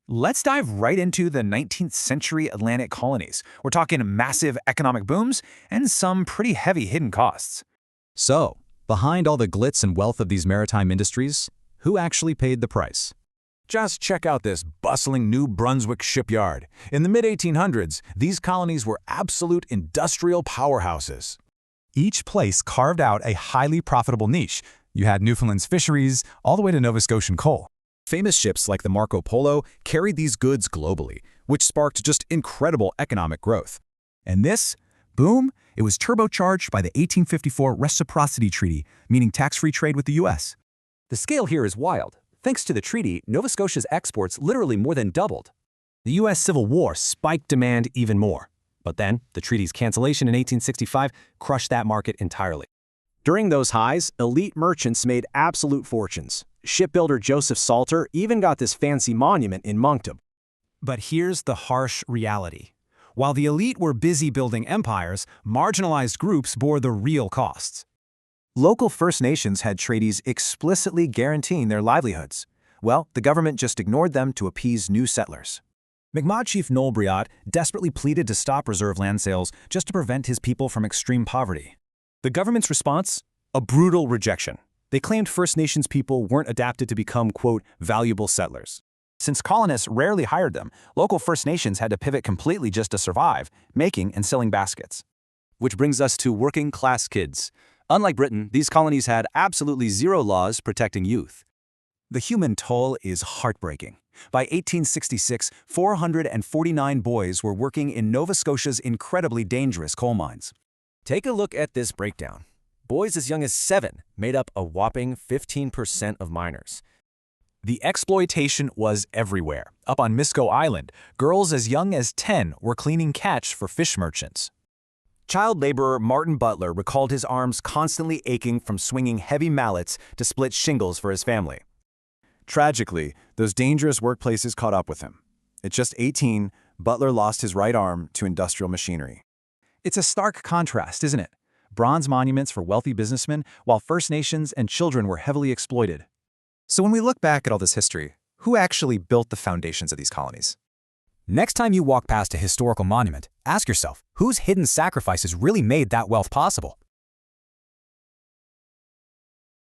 Let's dive right into the 19th century Atlantic colonies. We're talking massive economic booms and some pretty heavy hidden costs. So, behind all the glitz and wealth of these maritime industries, who actually paid the price? Just check out this bustling New Brunswick shipyard. In the mid-1800s, these colonies were absolute industrial powerhouses. Each place carved out a highly profitable niche. You had Newfoundland's fisheries, all the way to Nova Scotian coal. Famous ships like the Marco Polo carried these goods globally, which sparked just incredible economic growth. And this, boom, it was turbocharged by the 1854 Reciprocity Treaty, meaning tax-free trade with the U.S. The scale here is wild. Thanks to the treaty, Nova Scotia's exports literally more than doubled. The U.S. Civil War spiked demand even more. But then, the treaty's cancellation in 1865 crushed that market entirely. During those highs, elite merchants made absolute fortunes. Shipbuilder Joseph Salter even got this fancy monument in Moncton. But here's the harsh reality. While the elite were busy building empires, marginalized groups bore the real costs. Local First Nations had treaties explicitly guaranteeing their livelihoods. Well, the government just ignored them to appease new settlers. Mi'kmaq Chief Noel Briot desperately pleaded to stop reserve land sales just to prevent his people from extreme poverty. The government's response? A brutal rejection. They claimed First Nations people weren't adapted to become, quote, valuable settlers. Since colonists rarely hired them, local First Nations had to pivot completely just to survive, making and selling baskets. Which brings us to working-class kids. Unlike Britain, these colonies had absolutely zero laws protecting youth. The human toll is heartbreaking. By 1866, 449 boys were working in Nova Scotia's incredibly dangerous coal mines. Take a look at this breakdown. Boys as young as 7 made up a whopping 15% of miners. The exploitation was everywhere. Up on Misco Island, girls as young as 10 were cleaning catch for fish merchants. Child laborer Martin Butler recalled his arms constantly aching from swinging heavy mallets to split shingles for his family. Tragically, those dangerous workplaces caught up with him. At just 18, Butler lost his right arm to industrial machinery. It's a stark contrast, isn't it? Bronze monuments for wealthy businessmen, while First Nations and children were heavily exploited. So when we look back at all this history, who actually built the foundations of these colonies? Next time you walk past a historical monument, ask yourself, whose hidden sacrifices really made that wealth possible?